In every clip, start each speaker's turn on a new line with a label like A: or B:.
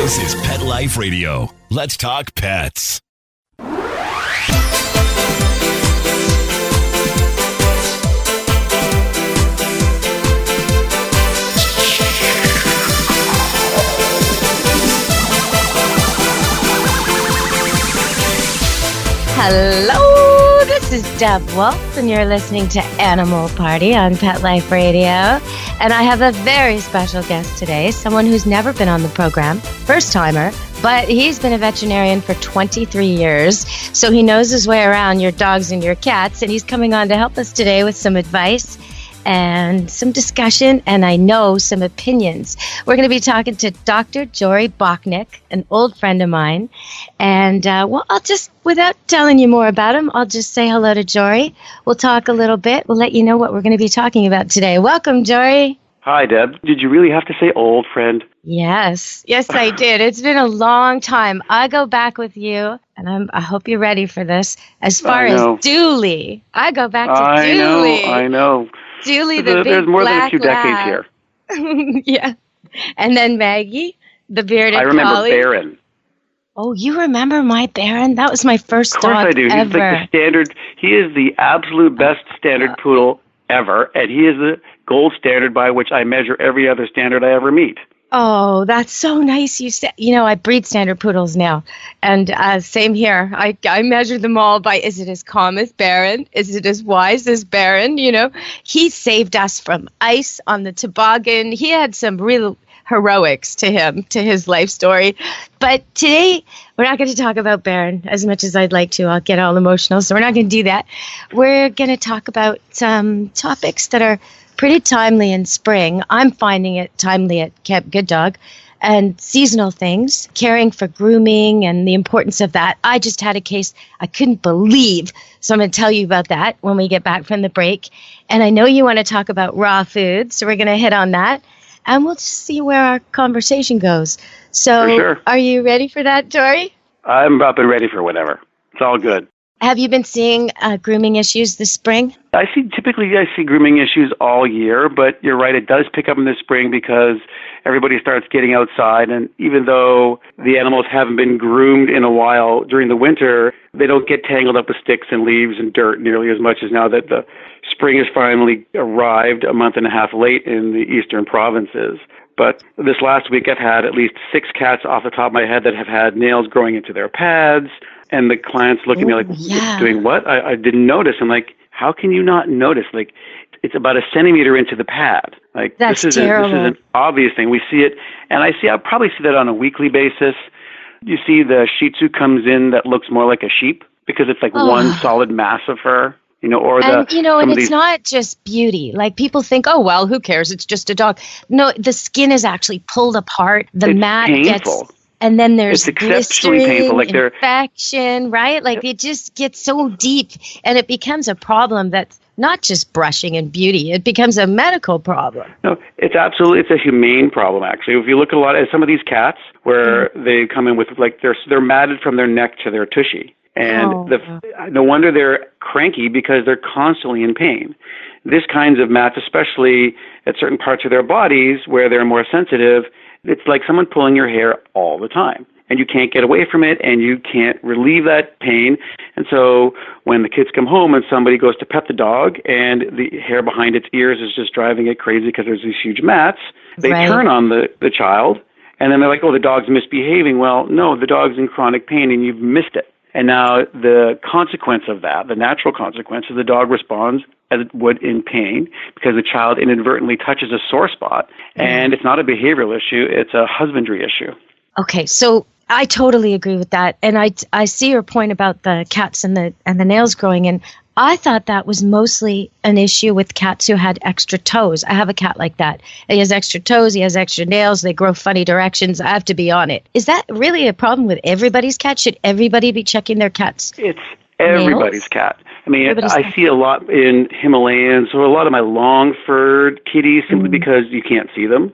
A: This is Pet Life Radio. Let's talk pets.
B: Hello, this is Deb Wolfe, and you're listening to Animal Party on Pet Life Radio. And I have a very special guest today, someone who's never been on the program, first-timer, but he's been a veterinarian for 23 years, so he knows his way around your dogs and your cats, and he's coming on to help us today with some advice and some discussion, and I know some opinions. We're going to be talking to Dr. Jory Bocknek, an old friend of mine. And, I'll just, without telling you more about him, I'll just say hello to Jory. We'll talk a little bit. We'll let you know what we're going to be talking about today. Welcome, Jory.
C: Hi, Deb. Did you really have to say old friend?
B: Yes, I did. It's been a long time. I go back with you, and I hope you're ready for this. As far as Dooley, I go back to Dooley.
C: I know.
B: Dooley, the big
C: There's more than a
B: black
C: few decades
B: lab.
C: here.
B: Yeah. And then Maggie, the bearded collie.
C: I remember Baron.
B: Oh, you remember my Baron? That was my first dog ever.
C: Of course I do. He's like the standard. He is the absolute best standard poodle ever, and he is the gold standard by which I measure every other standard I ever meet.
B: Oh, that's so nice. I breed standard poodles now. And same here. I measure them all by, is it as calm as Baron? Is it as wise as Baron? He saved us from ice on the toboggan. He had some real heroics to his life story. But today, we're not going to talk about Baron as much as I'd like to. I'll get all emotional, so we're not going to do that. We're going to talk about some topics that are pretty timely in spring. I'm finding it timely at Camp Good Dog, and seasonal things, caring for grooming and the importance of that. I just had a case I couldn't believe, so I'm going to tell you about that when we get back from the break. And I know you want to talk about raw food, so we're going to hit on that, and we'll just see where our conversation goes. So,
C: for sure.
B: Are you ready for that, Jory?
C: I'm up and ready for whatever. It's all good.
B: Have you been seeing grooming issues this spring?
C: Typically I see grooming issues all year, but you're right, it does pick up in the spring because everybody starts getting outside, and even though the animals haven't been groomed in a while during the winter, they don't get tangled up with sticks and leaves and dirt nearly as much as now that the spring has finally arrived a month and a half late in the eastern provinces. But this last week I've had at least 6 cats off the top of my head that have had nails growing into their pads. And the clients look at me like, doing what? I didn't notice. I'm like, how can you not notice? Like, it's about a centimeter into the pad. Like,
B: this is
C: an obvious thing. We see it, and I'll probably see that on a weekly basis. You see the Shih Tzu comes in that looks more like a sheep because it's like one solid mass of fur. And it's not just beauty. Like, people think, oh, well, who cares? It's just a dog. No, the skin is actually pulled apart. The mat painful.
B: Gets... And then there's
C: exceptionally painful, like
B: infection, right? Like it just gets so deep, and it becomes a problem that's not just brushing and beauty. It becomes a medical problem.
C: No, it's a humane problem, actually. If you look at some of these cats where they come in with, like, they're matted from their neck to their tushy. And no wonder they're cranky because they're constantly in pain. This kinds of mats, especially at certain parts of their bodies where they're more sensitive, it's like someone pulling your hair all the time, and you can't get away from it, and you can't relieve that pain. And so when the kids come home and somebody goes to pet the dog and the hair behind its ears is just driving it crazy because there's these huge mats, they turn on the child, and then they're like, oh, the dog's misbehaving. Well, no, the dog's in chronic pain, and you've missed it. And now the consequence of that, the natural consequence, is the dog responds as it would in pain because the child inadvertently touches a sore spot. And it's not a behavioral issue, it's a husbandry issue.
B: Okay, so I totally agree with that. And I see your point about the cats and the nails growing in. I thought that was mostly an issue with cats who had extra toes. I have a cat like that. He has extra toes, he has extra nails, they grow funny directions. I have to be on it. Is that really a problem with everybody's cat? Should everybody be checking their cat's
C: It's everybody's cat. I mean, I see a lot in Himalayans or a lot of my long-furred kitties simply because you can't see them.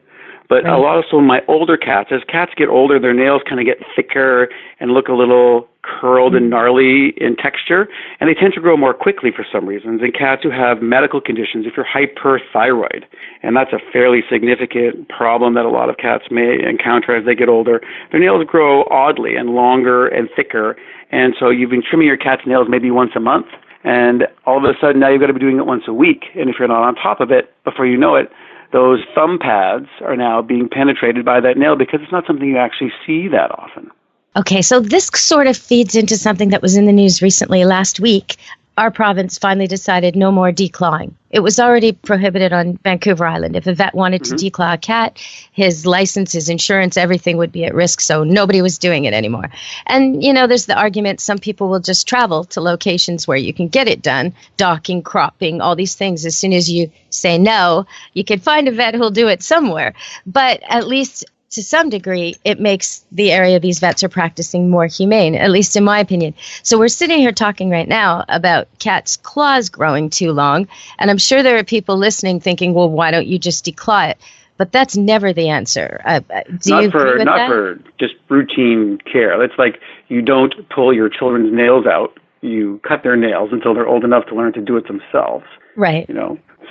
C: But a lot of some of my older cats, as cats get older, their nails kind of get thicker and look a little curled and gnarly in texture, and they tend to grow more quickly for some reasons. And cats who have medical conditions, if you're hyperthyroid, and that's a fairly significant problem that a lot of cats may encounter as they get older, their nails grow oddly and longer and thicker. And so you've been trimming your cat's nails maybe once a month, and all of a sudden now you've got to be doing it once a week. And if you're not on top of it, before you know it, those thumb pads are now being penetrated by that nail because it's not something you actually see that often.
B: Okay, so this sort of feeds into something that was in the news recently. Last week, our province finally decided no more declawing. It was already prohibited on Vancouver Island. If a vet wanted to declaw a cat, his license, his insurance, everything would be at risk, so nobody was doing it anymore. And, there's the argument some people will just travel to locations where you can get it done, docking, cropping, all these things. As soon as you say no, you can find a vet who'll do it somewhere. But at least to some degree, it makes the area these vets are practicing more humane, at least in my opinion. So we're sitting here talking right now about cats' claws growing too long, and I'm sure there are people listening thinking, well, why don't you just declaw it? But that's never the answer.
C: Not for just routine care. It's like you don't pull your children's nails out. You cut their nails until they're old enough to learn to do it themselves.
B: Right.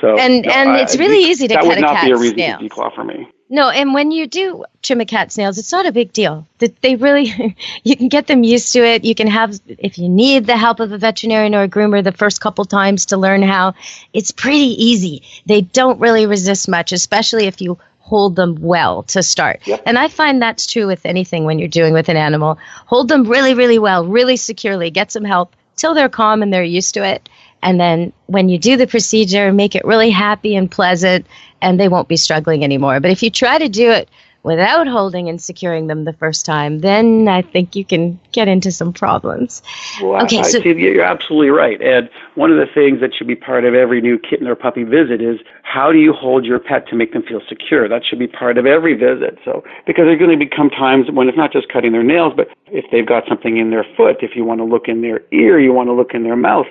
C: So
B: and it's really easy to cut a cat's nails.
C: That would not be a reason to declaw for me.
B: No, and when you do trim a cat's nails, it's not a big deal. They really, you can get them used to it. You can have, if you need the help of a veterinarian or a groomer the first couple times to learn how, it's pretty easy. They don't really resist much, especially if you hold them well to start. Yep. And I find that's true with anything when you're doing with an animal. Hold them really, really well, really securely, get some help till they're calm and they're used to it. And then when you do the procedure, make it really happy and pleasant, and they won't be struggling anymore. But if you try to do it without holding and securing them the first time, then I think you can get into some problems.
C: Well, I see you're absolutely right. And one of the things that should be part of every new kitten or puppy visit is how do you hold your pet to make them feel secure? That should be part of every visit. So, because there's going to become times when it's not just cutting their nails, but if they've got something in their foot, if you want to look in their ear, you want to look in their mouth.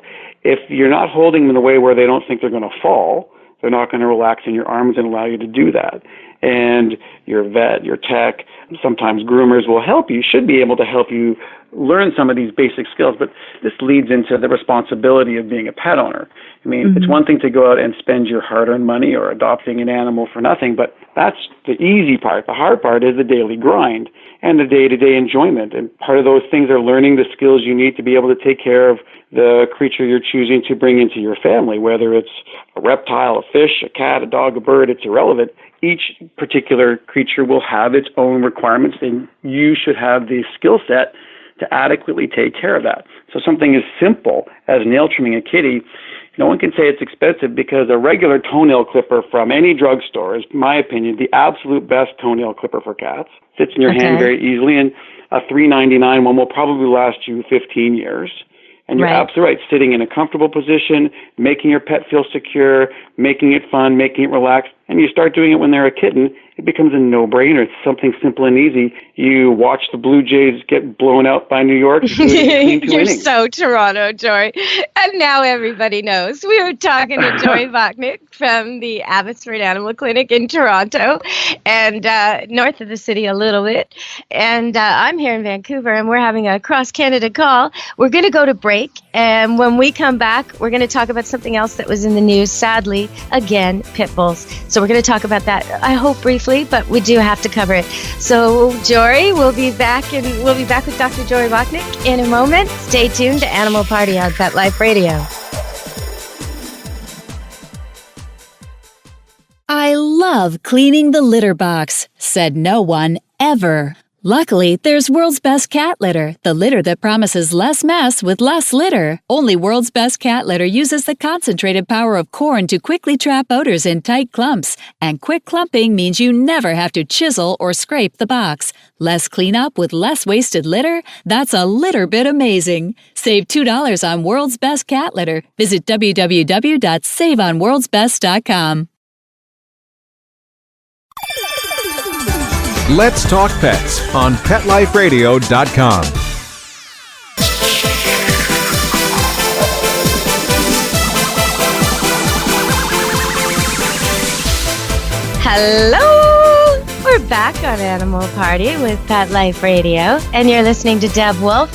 C: If you're not holding them in a way where they don't think they're going to fall, they're not going to relax in your arms and allow you to do that. And your vet, your tech, sometimes groomers will help you, should be able to help you learn some of these basic skills. But this leads into the responsibility of being a pet owner. I mean, It's one thing to go out and spend your hard-earned money or adopting an animal for nothing, but that's the easy part. The hard part is the daily grind and the day-to-day enjoyment. And part of those things are learning the skills you need to be able to take care of the creature you're choosing to bring into your family, whether it's a reptile, a fish, a cat, a dog, a bird, it's irrelevant. Each particular creature will have its own requirements, and you should have the skill set to adequately take care of that. So something as simple as nail trimming a kitty, no one can say it's expensive because a regular toenail clipper from any drugstore is, in my opinion, the absolute best toenail clipper for cats. Fits in your hand very easily, and a $3.99 one will probably last you 15 years. And you're absolutely right, sitting in a comfortable position, making your pet feel secure, making it fun, making it relaxed, and you start doing it when they're a kitten, it becomes a no-brainer. It's something simple and easy. You watch the Blue Jays get blown out by New York.
B: You're so Toronto, Jory. And now everybody knows. We were talking to Jory Bocknek from the Abbotsford Animal Clinic in Toronto, and north of the city a little bit. And I'm here in Vancouver, and we're having a cross-Canada call. We're going to go to break, and when we come back, we're going to talk about something else that was in the news, sadly, again, pit bulls. So we're going to talk about that, I hope, briefly, but we do have to cover it. So, Jory, we'll be back with Dr. Jory Bocknek in a moment. Stay tuned to Animal Party on Pet Life Radio.
D: I love cleaning the litter box, said no one ever. Luckily, there's World's Best Cat Litter, the litter that promises less mess with less litter. Only World's Best Cat Litter uses the concentrated power of corn to quickly trap odors in tight clumps. And quick clumping means you never have to chisel or scrape the box. Less cleanup with less wasted litter? That's a litter bit amazing. Save $2 on World's Best Cat Litter. Visit www.saveonworldsbest.com.
E: Let's Talk Pets on PetLifeRadio.com.
B: Hello! We're back on Animal Party with Pet Life Radio, and you're listening to Deb Wolfe.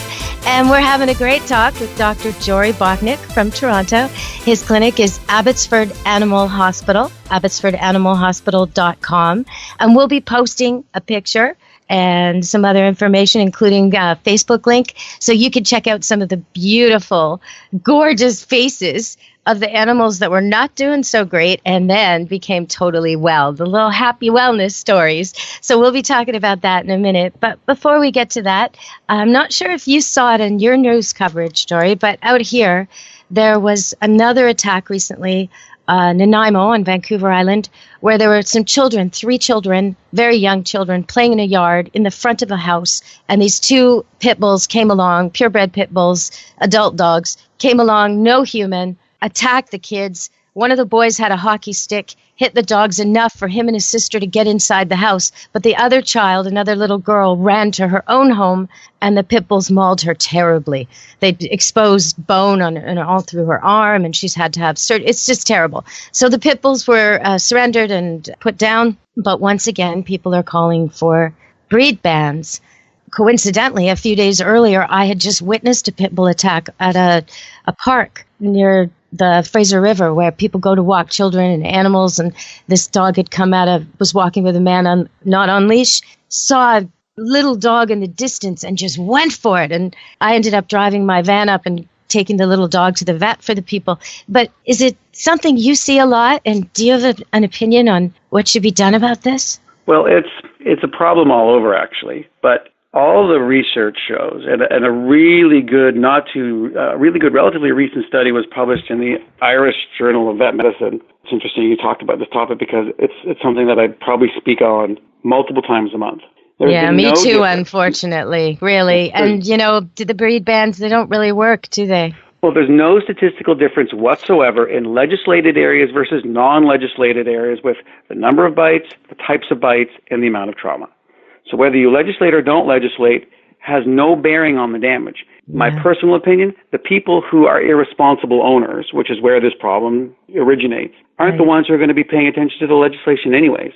B: And we're having a great talk with Dr. Jory Bocknek from Toronto. His clinic is Abbotsford Animal Hospital, abbotsfordanimalhospital.com. And we'll be posting a picture and some other information, including a Facebook link, so you can check out some of the beautiful, gorgeous faces of the animals that were not doing so great and then became totally well, the little happy wellness stories. So we'll be talking about that in a minute. But before we get to that, I'm not sure if you saw it in your news coverage, Jory, but out here, there was another attack recently Nanaimo on Vancouver Island, where there were some children, 3 children, very young children, playing in a yard in the front of a house. And these 2 pit bulls came along, purebred pit bulls, adult dogs, came along, no human, attacked the kids. One of the boys had a hockey stick, hit the dogs enough for him and his sister to get inside the house. But the other child, another little girl, ran to her own home, and the pit bulls mauled her terribly. They exposed bone and all through her arm, and she's had to have surgery. It's just terrible. So the pit bulls were surrendered and put down. But once again, people are calling for breed bans. Coincidentally, a few days earlier, I had just witnessed a pit bull attack at a park near the Fraser River, where people go to walk children and animals, and this dog had was walking with a man not on leash, saw a little dog in the distance and just went for it. And I ended up driving my van up and taking the little dog to the vet for the people. But is it something you see a lot, and do you have an opinion on what should be done about this?
C: Well, it's a problem all over, actually, but all the research shows, and a really good, relatively recent study was published in the Irish Journal of Vet Medicine. It's interesting you talked about this topic because it's something that I probably speak on multiple times a month.
B: Me too, unfortunately, really. And, the breed bans, they don't really work, do they?
C: Well, there's no statistical difference whatsoever in legislated areas versus non-legislated areas with the number of bites, the types of bites, and the amount of trauma. So whether you legislate or don't legislate has no bearing on the damage. Yeah. My personal opinion, the people who are irresponsible owners, which is where this problem originates, aren't the ones who are going to be paying attention to the legislation anyways.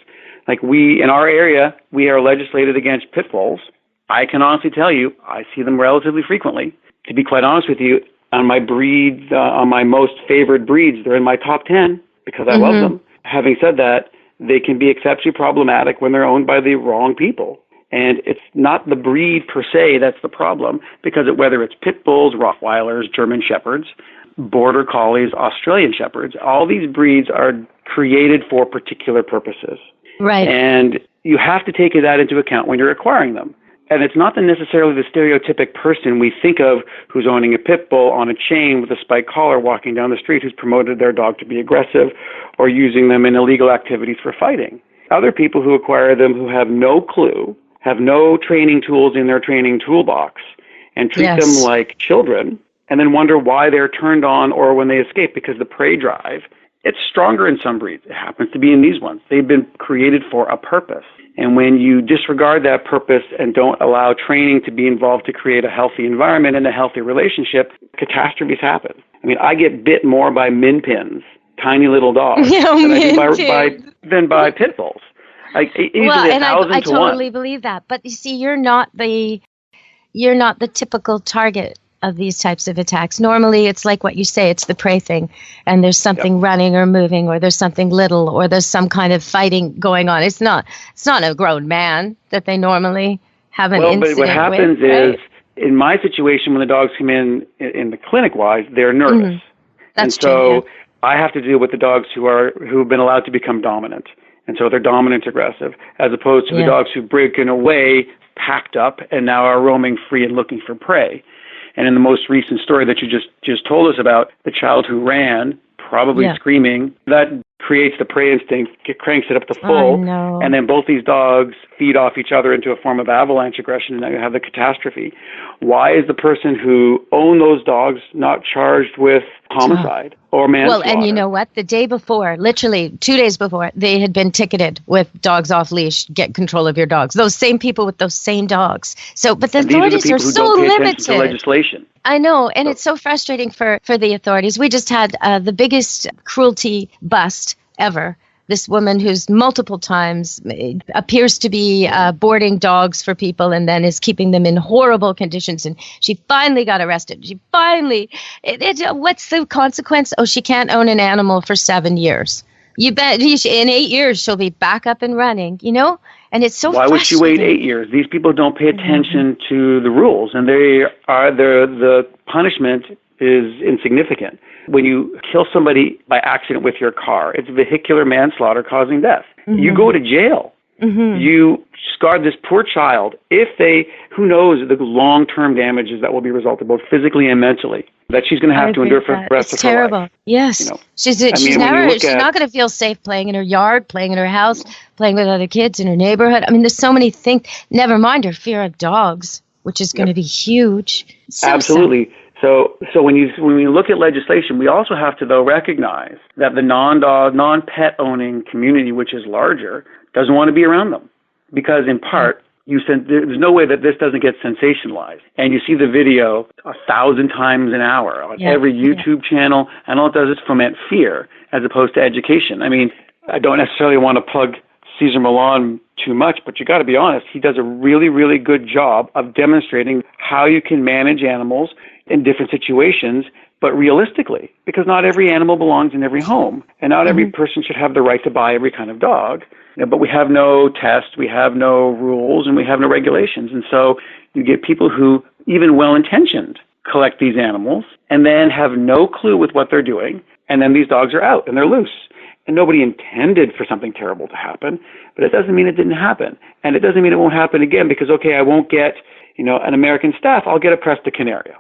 C: Like in our area, we are legislated against pit bulls. I can honestly tell you, I see them relatively frequently. To be quite honest with you, on my breed, on my most favored breeds, they're in my top 10 because I love them. Having said that, they can be exceptionally problematic when they're owned by the wrong people. And it's not the breed per se that's the problem, because whether it's pit bulls, Rottweilers, German Shepherds, Border Collies, Australian Shepherds, all these breeds are created for particular purposes.
B: Right.
C: And you have to take that into account when you're acquiring them. And it's not necessarily the stereotypic person we think of who's owning a pit bull on a chain with a spiked collar walking down the street who's promoted their dog to be aggressive or using them in illegal activities for fighting. Other people who acquire them who have no clue, have no training tools in their training toolbox, and treat them like children, and then wonder why they're turned on or when they escape, because the prey drive, it's stronger in some breeds. It happens to be in these ones. They've been created for a purpose. And when you disregard that purpose and don't allow training to be involved to create a healthy environment and a healthy relationship, catastrophes happen. I mean, I get bit more by min pins, tiny little dogs, than by pit bulls. Like easily
B: and
C: 1,000
B: I
C: to 1.
B: totally believe that. But you see, you're not the typical target of these types of attacks. Normally, it's like what you say, it's the prey thing, and there's something running or moving, or there's something little, or there's some kind of fighting going on. It's not a grown man that they normally have an incident with.
C: But what happens is, in my situation, when the dogs come in the clinic-wise, they're nervous.
B: That's
C: true. So I have to deal with the dogs who've been allowed to become dominant. And so they're dominant aggressive, as opposed to the dogs who've broken away, packed up, and now are roaming free and looking for prey. And in the most recent story that you just told us about, the child who ran, probably screaming, that creates the prey instinct, cranks it up to full, and then both these dogs feed off each other into a form of avalanche aggression, and now you have the catastrophe. Why is the person who owned those dogs not charged with homicide or manslaughter?
B: Well, and you know what? The day before, literally 2 days before, they had been ticketed with dogs off leash, get control of your dogs. Those same people with those same dogs. So, but the authorities are so limited.
C: To legislation.
B: I know, and it's so frustrating for the authorities. We just had the biggest cruelty bust ever This woman who's multiple times appears to be boarding dogs for people and then is keeping them in horrible conditions. And she finally got arrested. She finally, what's the consequence? Oh, she can't own an animal for 7 years. You bet in 8 years she'll be back up and running, And it's so
C: Why would she wait 8 years? These people don't pay attention to the rules, and the punishment is insignificant. When you kill somebody by accident with your car, it's vehicular manslaughter causing death. You go to jail. You scarred this poor child. Who knows the long-term damages that will be resulted, both physically and mentally, that she's going to have to endure for the rest of her life.
B: It's terrible. Yes. She's not going to feel safe playing in her yard, playing in her house, playing with other kids in her neighborhood. I mean, there's so many things, never mind her fear of dogs, which is going to be huge.
C: Absolutely. Sad. So when we look at legislation, we also have to, though, recognize that the non-dog, non-pet owning community, which is larger, doesn't want to be around them. Because in part, there's no way that this doesn't get sensationalized. And you see the video 1,000 times an hour on every YouTube channel, and all it does is foment fear as opposed to education. I mean, I don't necessarily want to plug Cesar Millan too much, but you got to be honest, he does a really, really good job of demonstrating how you can manage animals in different situations, but realistically, because not every animal belongs in every home, and not every person should have the right to buy every kind of dog. But we have no tests, we have no rules, and we have no regulations. And so you get people who, even well-intentioned, collect these animals and then have no clue with what they're doing, and then these dogs are out and they're loose. And nobody intended for something terrible to happen, but it doesn't mean it didn't happen. And it doesn't mean it won't happen again because, okay, I won't get, an American Staff, I'll get a Presta Canario.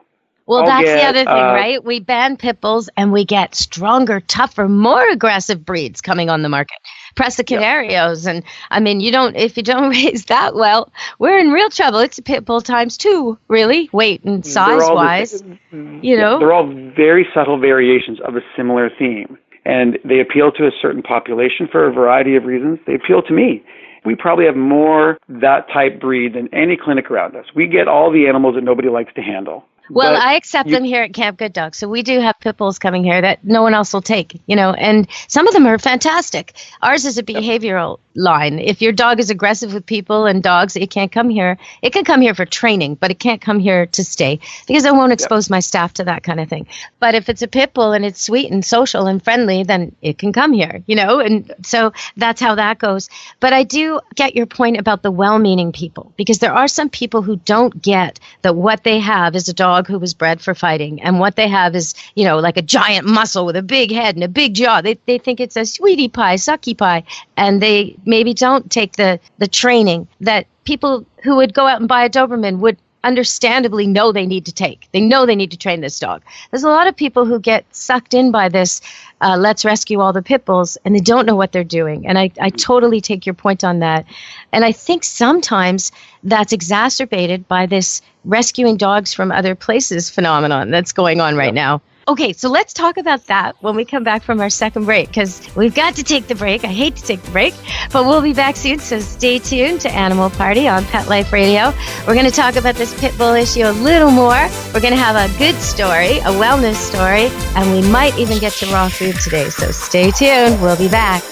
B: Well, that's the other thing, right? We ban pit bulls and we get stronger, tougher, more aggressive breeds coming on the market. Presta Canarios. And I mean, if you don't raise that well, we're in real trouble. It's a pit bull times 2, really, weight and size wise.
C: They're all very subtle variations of a similar theme. And they appeal to a certain population for a variety of reasons. They appeal to me. We probably have more that type breed than any clinic around us. We get all the animals that nobody likes to handle.
B: Well, I accept them here at Camp Good Dog. So we do have pit bulls coming here that no one else will take, and some of them are fantastic. Ours is a behavioral line. If your dog is aggressive with people and dogs, it can't come here. It can come here for training, but it can't come here to stay because I won't expose my staff to that kind of thing. But if it's a pit bull and it's sweet and social and friendly, then it can come here, and so that's how that goes. But I do get your point about the well-meaning people, because there are some people who don't get that what they have is a dog who was bred for fighting, and what they have is, like a giant muscle with a big head and a big jaw. They think it's a sweetie pie, sucky pie, and they maybe don't take the training that people who would go out and buy a Doberman would understandably know they need to take. They know they need to train this dog. There's a lot of people who get sucked in by this, let's rescue all the pit bulls, and they don't know what they're doing. And I totally take your point on that. And I think sometimes that's exacerbated by this rescuing dogs from other places phenomenon that's going on right now. Okay, so let's talk about that when we come back from our second break, because we've got to take the break. I hate to take the break, but we'll be back soon, so stay tuned to Animal Party on Pet Life Radio. We're going to talk about this pit bull issue a little more. We're going to have a good story, a wellness story, and we might even get to raw food today, so stay tuned. We'll be back.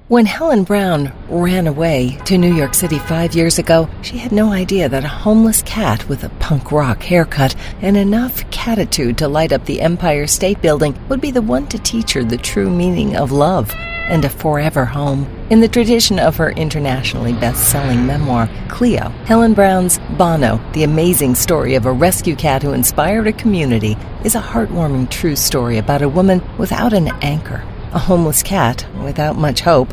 F: When Helen Brown ran away to New York City 5 years ago, she had no idea that a homeless cat with a punk rock haircut and enough catitude to light up the Empire State Building would be the one to teach her the true meaning of love and a forever home. In the tradition of her internationally best-selling memoir, Cleo, Helen Brown's Bono, the amazing story of a rescue cat who inspired a community, is a heartwarming true story about a woman without an anchor, a homeless cat without much hope,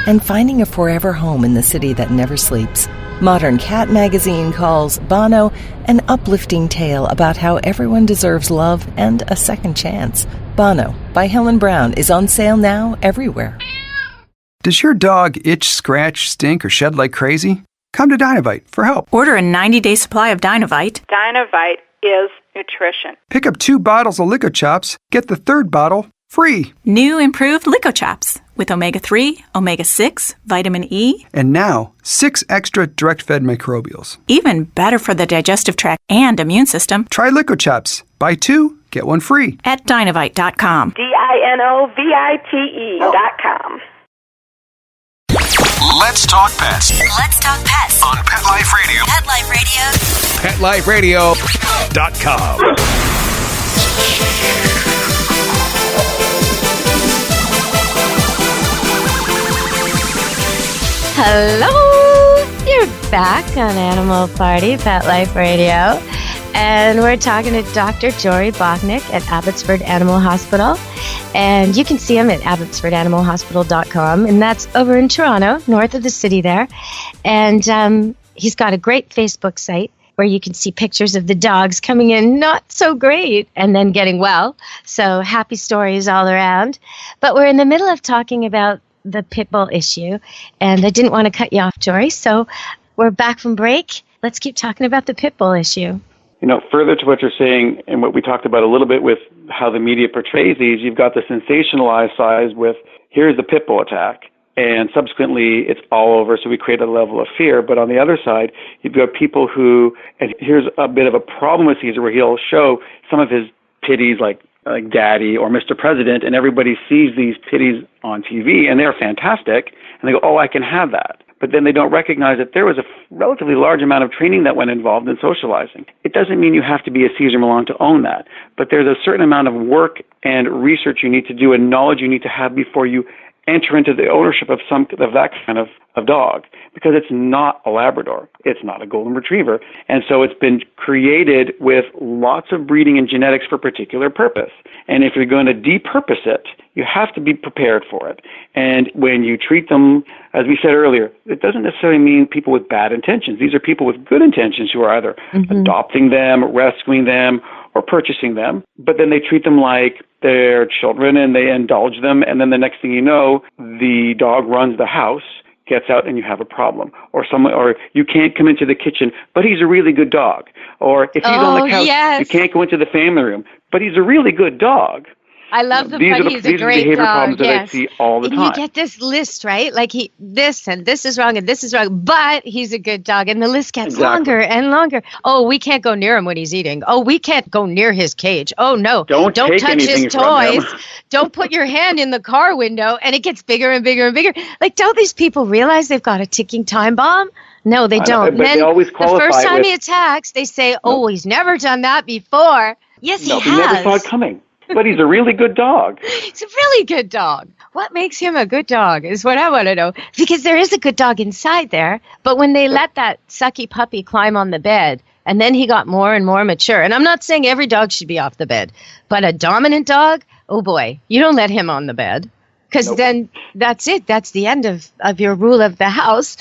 F: and finding a forever home in the city that never sleeps. Modern Cat magazine calls Bono an uplifting tale about how everyone deserves love and a second chance. Bono by Helen Brown is on sale now everywhere.
G: Does your dog itch, scratch, stink, or shed like crazy? Come to Dinovite for help.
H: Order a 90-day supply of Dinovite.
I: Dinovite is nutrition.
G: Pick up 2 bottles of Lico Chops, get the 3rd bottle free.
H: New improved Lico Chops with omega-3, omega-6, vitamin E.
G: And now, 6 extra direct-fed microbials.
H: Even better for the digestive tract and immune system.
G: Try Lico Chops. Buy 2, get one free.
H: At Dinovite.com.
I: DINOVITE.com.
A: Let's talk pets
J: Let's talk pets
A: on Pet Life Radio.
J: Pet Life Radio.
A: PetLifeRadio.com.
B: Hello! You're back on Animal Party, Pet Life Radio. And we're talking to Dr. Jory Bocknek at Abbotsford Animal Hospital. And you can see him at abbotsfordanimalhospital.com. And that's over in Toronto, north of the city there. And he's got a great Facebook site where you can see pictures of the dogs coming in not so great and then getting well. So happy stories all around. But we're in the middle of talking about the pit bull issue. And I didn't want to cut you off, Jory. So we're back from break. Let's keep talking about the pit bull issue.
C: You know, further to what you're saying and what we talked about a little bit with how the media portrays these, you've got the sensationalized side with here's the pit bull attack, and subsequently it's all over, so we create a level of fear. But on the other side, you've got people who, and here's a bit of a problem with Caesar, where he'll show some of his pitties like Daddy or Mr. President, and everybody sees these pitties on TV, and they're fantastic, and they go, oh, I can have that. But then they don't recognize that there was a relatively large amount of training that went involved in socializing. It doesn't mean you have to be a Caesar Milan to own that, but there's a certain amount of work and research you need to do and knowledge you need to have before you enter into the ownership of that kind of dog, because it's not a Labrador. It's not a Golden Retriever. And so it's been created with lots of breeding and genetics for a particular purpose. And if you're going to depurpose it, you have to be prepared for it. And when you treat them, as we said earlier, it doesn't necessarily mean people with bad intentions. These are people with good intentions who are either adopting them, rescuing them, or purchasing them. But then they treat them like they're children and they indulge them. And then the next thing you know, the dog runs the house, gets out, and you have a problem. Or you can't come into the kitchen, but he's a really good dog. Or if he's on the couch, you can't go into the family room, but he's a really good dog.
B: I love the
C: these
B: but
C: are
B: he's
C: the,
B: a
C: these
B: great
C: are the behavior
B: dog.
C: problems that
B: Yes.
C: I see all the
B: and
C: time.
B: you get this list, right? Like this and this is wrong and this is wrong, but he's a good dog. And the list gets longer and longer. Oh, we can't go near him when he's eating. Oh, we can't go near his cage. Oh, no. Don't
C: take
B: touch
C: anything
B: his
C: from
B: toys.
C: him.
B: Don't put your hand in the car window. And it gets bigger and bigger and bigger. Like, don't these people realize they've got a ticking time bomb? No, they don't.
C: But
B: then
C: they always qualify
B: the first time
C: with,
B: he attacks, they say, oh, he's never done that before. Yes, he has.
C: He never saw it coming. But he's a really good dog.
B: He's a really good dog. What makes him a good dog is what I want to know. Because there is a good dog inside there. But when they let that sucky puppy climb on the bed, and then he got more and more mature. And I'm not saying every dog should be off the bed. But a dominant dog, oh boy, you don't let him on the bed. Because then that's it. That's the end of your rule of the house.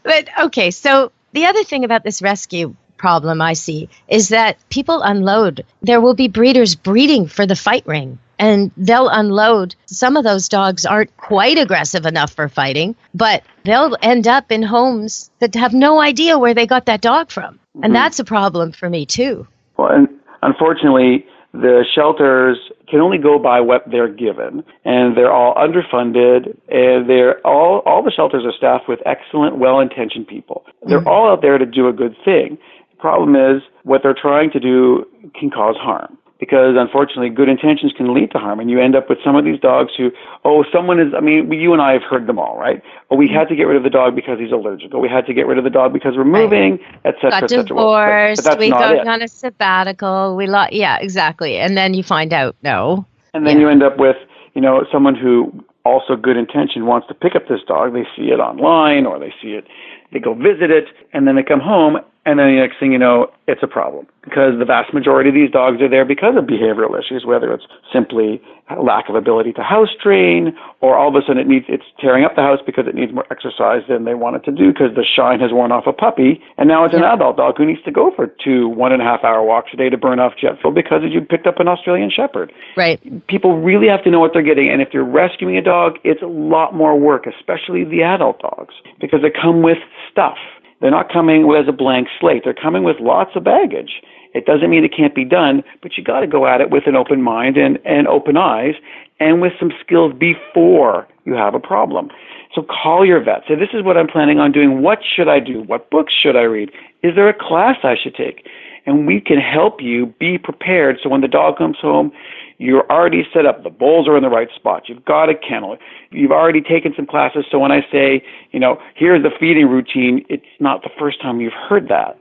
B: But okay, so the other thing about this rescue problem I see is that people unload. There will be breeders breeding for the fight ring, and they'll unload. Some of those dogs aren't quite aggressive enough for fighting, but they'll end up in homes that have no idea where they got that dog from. And that's a problem for me too.
C: Well, and unfortunately, the shelters can only go by what they're given, and they're all underfunded, and all the shelters are staffed with excellent, well-intentioned people. They're all out there to do a good thing. The problem is what they're trying to do can cause harm, because unfortunately good intentions can lead to harm, and you end up with some of these dogs who, you and I have heard them all, right? Oh, we had to get rid of the dog because he's allergic. Or we had to get rid of the dog because we're moving, et cetera,
B: got
C: et cetera.
B: divorced,
C: but
B: we
C: not
B: go
C: it.
B: on a sabbatical, yeah, exactly. And then you find out, no.
C: And then you end up with, someone who also good intention wants to pick up this dog. They see it online or they go visit it, and then they come home, and then the next thing you know, it's a problem. Because the vast majority of these dogs are there because of behavioral issues, whether it's simply a lack of ability to house train, or all of a sudden it's tearing up the house because it needs more exercise than they want it to do because the shine has worn off a puppy, and now it's an adult dog who needs to go for 2 1.5-hour walks a day to burn off jet fuel because you picked up an Australian Shepherd.
B: Right.
C: People really have to know what they're getting, and if you're rescuing a dog, it's a lot more work, especially the adult dogs, because they come with stuff. They're not coming as a blank slate. They're coming with lots of baggage. It doesn't mean it can't be done, but you got to go at it with an open mind and open eyes, and with some skills before you have a problem. So call your vet. Say, this is what I'm planning on doing. What should I do? What books should I read? Is there a class I should take? and we can help you be prepared so when the dog comes home, you're already set up. The bowls are in the right spot. You've got a kennel. You've already taken some classes. So when I say, here's the feeding routine, it's not the first time you've heard that.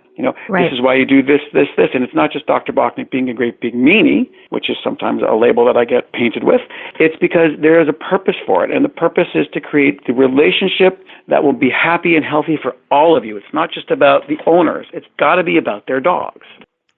B: Right.
C: This is why you do this. And it's not just Dr. Bocknek being a great big meanie, which is sometimes a label that I get painted with. It's because there is a purpose for it. And the purpose is to create the relationship that will be happy and healthy for all of you. It's not just about the owners. It's got to be about their dogs.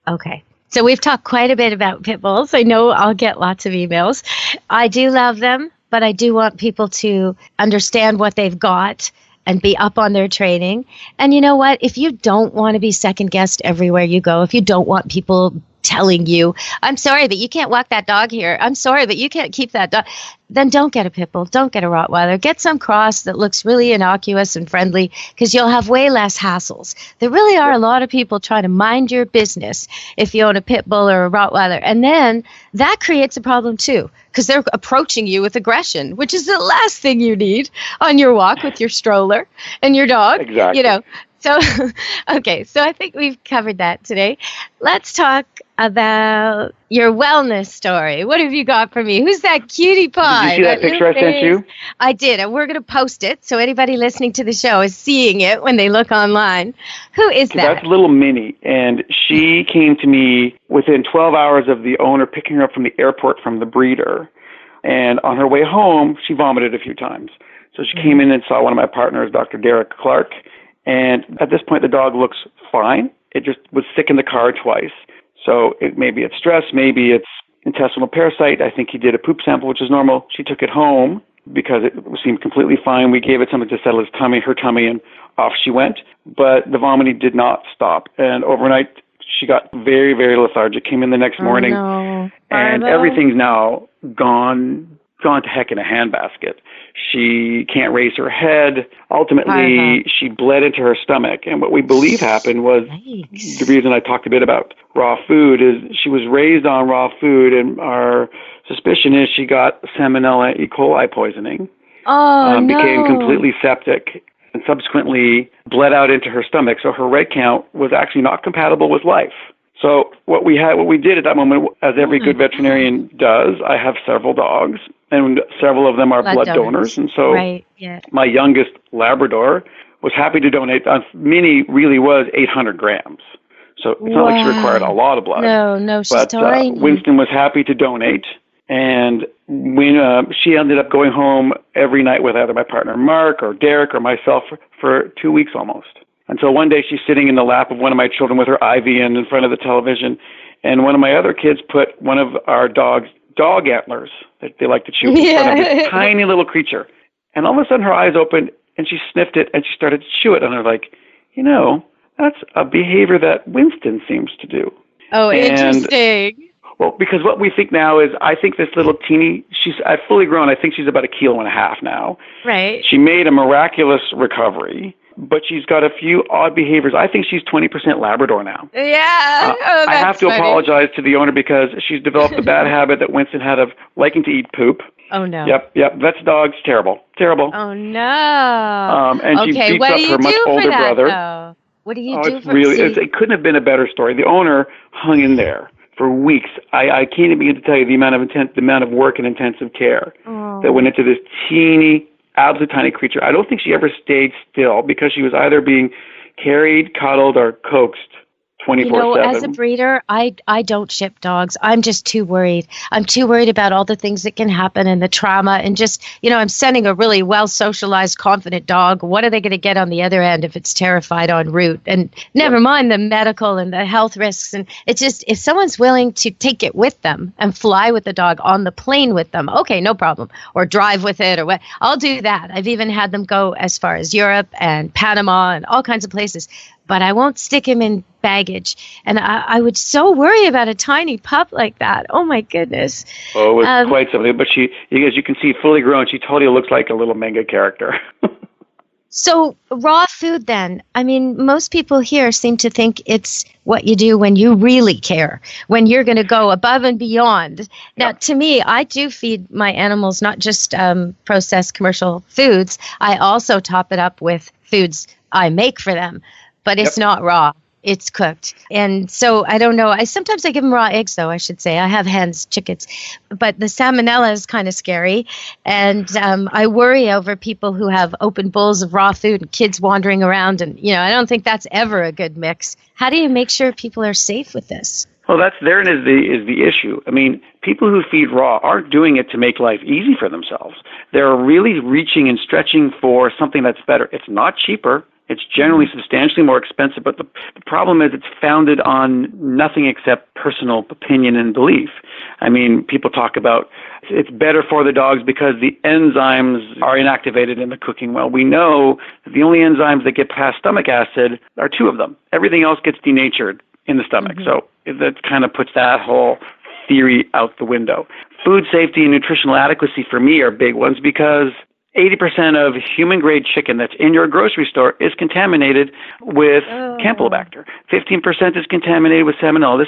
B: Okay. So we've talked quite a bit about pit bulls. I know I'll get lots of emails. I do love them, but I do want people to understand what they've got and be up on their training. And you know what? If you don't want to be second guessed everywhere you go, if you don't want people telling you, I'm sorry, but you can't walk that dog here. I'm sorry, but you can't keep that dog. Then don't get a pit bull. Don't get a Rottweiler. Get some cross that looks really innocuous and friendly because you'll have way less hassles. There really are a lot of people trying to mind your business if you own a pit bull or a Rottweiler. And then that creates a problem too because they're approaching you with aggression, which is the last thing you need on your walk with your stroller and your dog.
C: Exactly.
B: So, okay, so I think we've covered that today. Let's talk about your wellness story. What have you got for me? Who's that cutie pie?
C: Did you see that picture I sent you?
B: I did, and we're going to post it so anybody listening to the show is seeing it when they look online. Who is that?
C: That's little Minnie, and she came to me within 12 hours of the owner picking her up from the airport from the breeder. And on her way home, she vomited a few times. So she came in and saw one of my partners, Dr. Derek Clark. And at this point, the dog looks fine. It just was sick in the car twice. So maybe it's stress, maybe it's intestinal parasite. I think he did a poop sample, which is normal. She took it home because it seemed completely fine. We gave it something to settle her tummy, and off she went. But the vomiting did not stop. And overnight, she got very, very lethargic, came in the next morning, and everything's now gone to heck in a handbasket. She can't raise her head. Ultimately, she bled into her stomach. And what we believe happened was the reason I talked a bit about raw food is she was raised on raw food, and our suspicion is she got salmonella E. coli poisoning. Became completely septic and subsequently bled out into her stomach. So her red count was actually not compatible with life. So what we did at that moment, as every good veterinarian does, I have several dogs, and several of them are blood donors. And so my youngest Labrador was happy to donate. Minnie really was 800 grams. So it's not like she required a lot of blood.
B: No, she's tiny.
C: Winston was happy to donate. And when she ended up going home every night with either my partner Mark or Derek or myself for 2 weeks almost. Until one day she's sitting in the lap of one of my children with her IV in front of the television, and one of my other kids put one of our dog's dog antlers that they like to chew in front of this tiny little creature. And all of a sudden her eyes opened and she sniffed it and she started to chew it. And I was like, that's a behavior that Winston seems to do.
B: Oh, interesting.
C: Well, because what we think now is, I think this little teeny, she's fully grown. I think she's about 1.5 kilos now.
B: Right.
C: She made a miraculous recovery, but she's got a few odd behaviors. I think she's 20% Labrador now.
B: Yeah.
C: I have to apologize to the owner because she's developed a bad habit that Winston had of liking to eat poop.
B: Oh, no.
C: Yep. That's dog's terrible.
B: Oh, no.
C: And she beats up her much older brother.
B: Though? What do you do for
C: that? It couldn't have been a better story. The owner hung in there for weeks. I can't even begin to tell you the amount of work and intensive care that went into this absolute tiny creature. I don't think she ever stayed still because she was either being carried, cuddled, or coaxed 24/7.
B: As a breeder, I don't ship dogs. I'm just too worried. I'm too worried about all the things that can happen and the trauma, and just, I'm sending a really well-socialized, confident dog. What are they going to get on the other end if it's terrified en route? And never mind the medical and the health risks. And it's just, if someone's willing to take it with them and fly with the dog on the plane with them, okay, no problem. Or drive with it or what, I'll do that. I've even had them go as far as Europe and Panama and all kinds of places. But I won't stick him in baggage. And I would so worry about a tiny pup like that. Oh, my goodness.
C: Oh, it was quite something. But she, as you can see, fully grown, she totally looks like a little manga character.
B: So raw food then. I mean, most people here seem to think it's what you do when you really care, when you're going to go above and beyond. Now, to me, I do feed my animals not just processed commercial foods. I also top it up with foods I make for them. But it's not raw. it's cooked. And so I don't know. Sometimes I give them raw eggs, though, I should say. I have hens, chickens. But the salmonella is kind of scary. And I worry over people who have open bowls of raw food and kids wandering around. And, I don't think that's ever a good mix. How do you make sure people are safe with this?
C: Well, therein is the issue. I mean, people who feed raw aren't doing it to make life easy for themselves. They're really reaching and stretching for something that's better. It's not cheaper. It's generally substantially more expensive, but the problem is it's founded on nothing except personal opinion and belief. I mean, people talk about it's better for the dogs because the enzymes are inactivated in the cooking. Well, we know that the only enzymes that get past stomach acid are 2 of them. Everything else gets denatured in the stomach. So that kind of puts that whole theory out the window. Food safety and nutritional adequacy for me are big ones because 80% of human-grade chicken that's in your grocery store is contaminated with Campylobacter. 15% is contaminated with salmonella.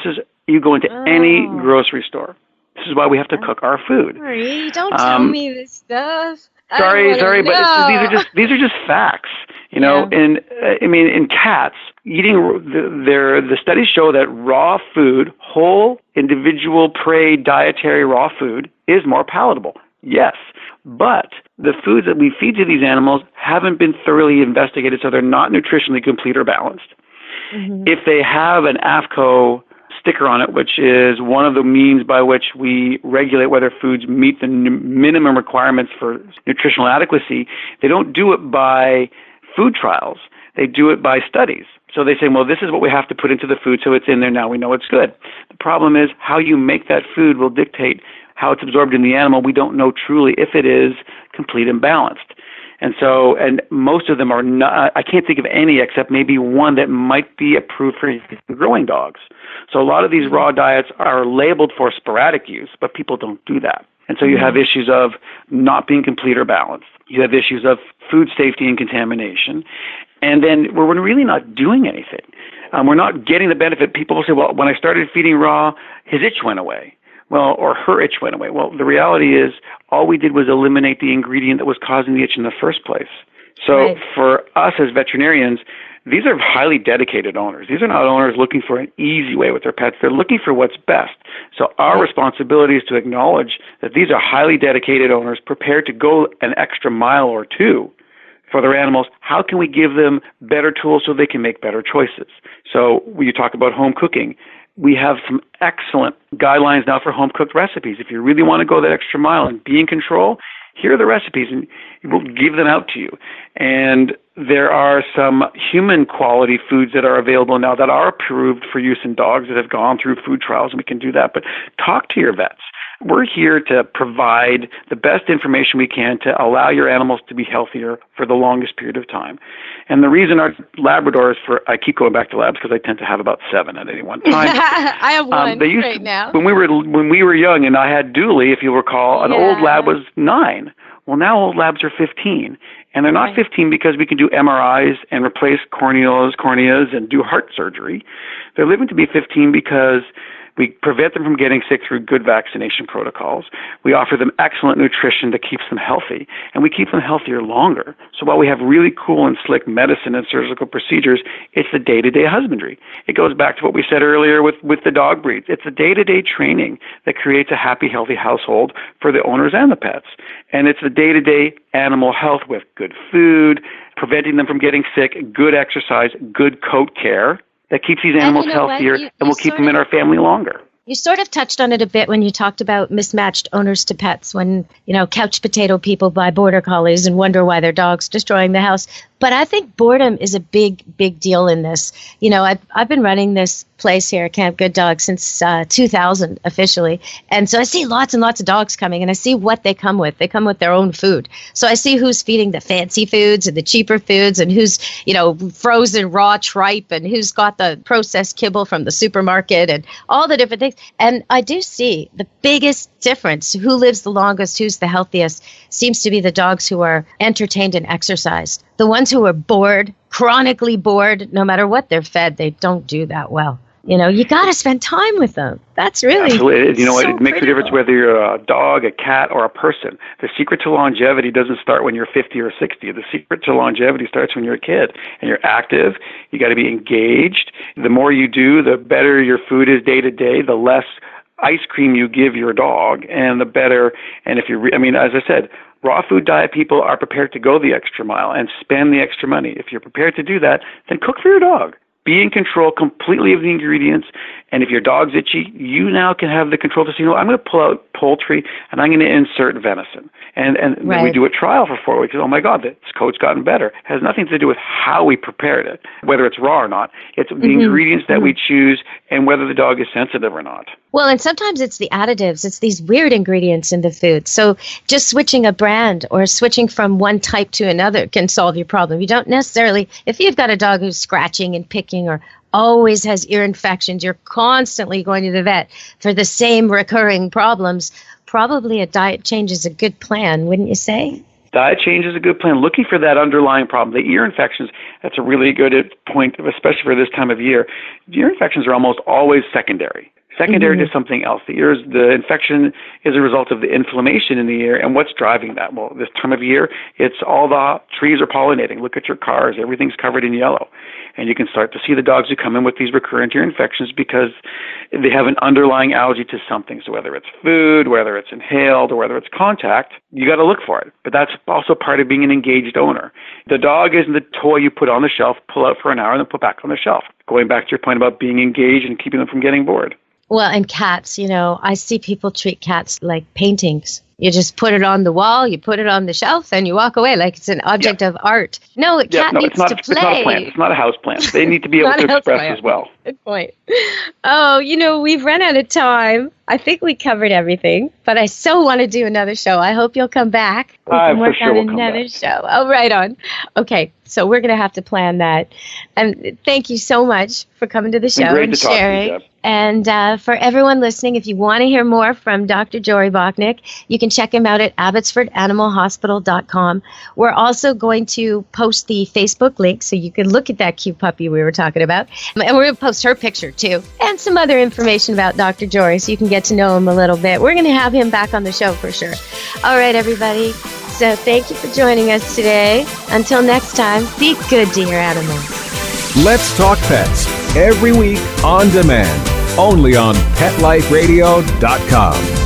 C: You go into any grocery store. This is why we have to cook our food.
B: Sorry, don't tell me this stuff.
C: Sorry, but these are just facts. And in cats, eating the studies show that raw food, whole individual prey dietary raw food, is more palatable. Yes, but the foods that we feed to these animals haven't been thoroughly investigated, so they're not nutritionally complete or balanced. If they have an AAFCO sticker on it, which is one of the means by which we regulate whether foods meet the minimum requirements for nutritional adequacy, they don't do it by food trials. They do it by studies. So they say, well, this is what we have to put into the food, so it's in there now. We know it's good. The problem is how you make that food will dictate how it's absorbed in the animal. We don't know truly if it is complete and balanced. And most of them are not, I can't think of any except maybe one that might be approved for growing dogs. So a lot of these raw diets are labeled for sporadic use, but people don't do that. And so you have issues of not being complete or balanced. You have issues of food safety and contamination. And then we're really not doing anything. We're not getting the benefit. People will say, well, when I started feeding raw, his itch went away. Well, or her itch went away. Well, the reality is all we did was eliminate the ingredient that was causing the itch in the first place. So for us as veterinarians, these are highly dedicated owners. These are not owners looking for an easy way with their pets. They're looking for what's best. So our responsibility is to acknowledge that these are highly dedicated owners prepared to go an extra mile or 2 for their animals. How can we give them better tools so they can make better choices? So when you talk about home cooking, we have some excellent guidelines now for home-cooked recipes. If you really want to go that extra mile and be in control, here are the recipes, and we'll give them out to you. And there are some human-quality foods that are available now that are approved for use in dogs that have gone through food trials, and we can do that. But talk to your vets. We're here to provide the best information we can to allow your animals to be healthier for the longest period of time. And the reason our Labradors, I keep going back to labs because I tend to have about 7 at any one time.
B: I have one right now.
C: When we were young, and I had Dooley, if you recall, an old lab was 9. Well, now old labs are 15. And they're not 15 because we can do MRIs and replace corneas and do heart surgery. They're living to be 15 because we prevent them from getting sick through good vaccination protocols. We offer them excellent nutrition that keeps them healthy, and we keep them healthier longer. So while we have really cool and slick medicine and surgical procedures, it's the day-to-day husbandry. It goes back to what we said earlier with the dog breeds. It's the day-to-day training that creates a happy, healthy household for the owners and the pets. And it's the day-to-day animal health with good food, preventing them from getting sick, good exercise, good coat care, that keeps these animals healthier and will keep them in our family longer.
B: You sort of touched on it a bit when you talked about mismatched owners to pets, when, couch potato people buy border collies and wonder why their dog's destroying the house. But I think boredom is a big, big deal in this. I've been running this place here, Camp Good Dog, since 2000 officially. And so I see lots and lots of dogs coming, and I see what they come with. They come with their own food. So I see who's feeding the fancy foods and the cheaper foods, and who's, frozen raw tripe, and who's got the processed kibble from the supermarket, and all the different things. And I do see the biggest difference, who lives the longest, who's the healthiest, seems to be the dogs who are entertained and exercised. The ones who are bored, chronically bored, no matter what they're fed, they don't do that well. You got to spend time with them. That's really
C: absolutely. It makes
B: critical.
C: a difference whether you're a dog, a cat, or a person. The secret to longevity doesn't start when you're 50 or 60. The secret to longevity starts when you're a kid and you're active. You got to be engaged. The more you do, the better your food is day to day. The less ice cream you give your dog, and the better. And if as I said, raw food diet people are prepared to go the extra mile and spend the extra money. If you're prepared to do that, then cook for your dog. Be in control completely of the ingredients. And if your dog's itchy, you now can have the control to say, I'm going to pull out poultry and I'm going to insert venison. And then we do a trial for 4 weeks. Oh my God, this coat's gotten better. It has nothing to do with how we prepared it, whether it's raw or not. It's the ingredients that we choose and whether the dog is sensitive or not.
B: Well, and sometimes it's the additives. It's these weird ingredients in the food. So just switching a brand or switching from one type to another can solve your problem. You don't necessarily, if you've got a dog who's scratching and picking or always has ear infections, you're constantly going to the vet for the same recurring problems, probably a diet change is a good plan, wouldn't you say?
C: Diet change is a good plan. Looking for that underlying problem. The ear infections, that's a really good point, especially for this time of year. Ear infections are almost always secondary. Secondary to something else. The infection is a result of the inflammation in the ear. And what's driving that? Well, this time of year, it's all the trees are pollinating. Look at your cars. Everything's covered in yellow. And you can start to see the dogs who come in with these recurrent ear infections because they have an underlying allergy to something. So whether it's food, whether it's inhaled, or whether it's contact, you got to look for it. But that's also part of being an engaged owner. The dog isn't the toy you put on the shelf, pull out for an hour, and then put back on the shelf. Going back to your point about being engaged and keeping them from getting bored.
B: Well, and cats, I see people treat cats like paintings. You just put it on the wall, you put it on the shelf, and you walk away like it's an object of art. No, cat needs to play.
C: It's not a plant. It's not a house plant. They need to be able to express as well.
B: Good point. Oh, we've run out of time. I think we covered everything, but I so want to do another show. I hope you'll come back. We can work on another show. Oh, right on. Okay, so we're going to have to plan that. And thank you so much for coming to the show and sharing. Talk to you, Deb. And for everyone listening, if you want to hear more from Dr. Jory Bocknek, you can check him out at abbotsfordanimalhospital.com. We're also going to post the Facebook link so you can look at that cute puppy we were talking about. And we're going to post her picture too and some other information about Dr. Jory so you can get to know him a little bit. We're going to have him back on the show for sure. All right, everybody. So thank you for joining us today. Until next time, be good to your animals.
E: Let's Talk Pets, every week on demand, only on PetLifeRadio.com.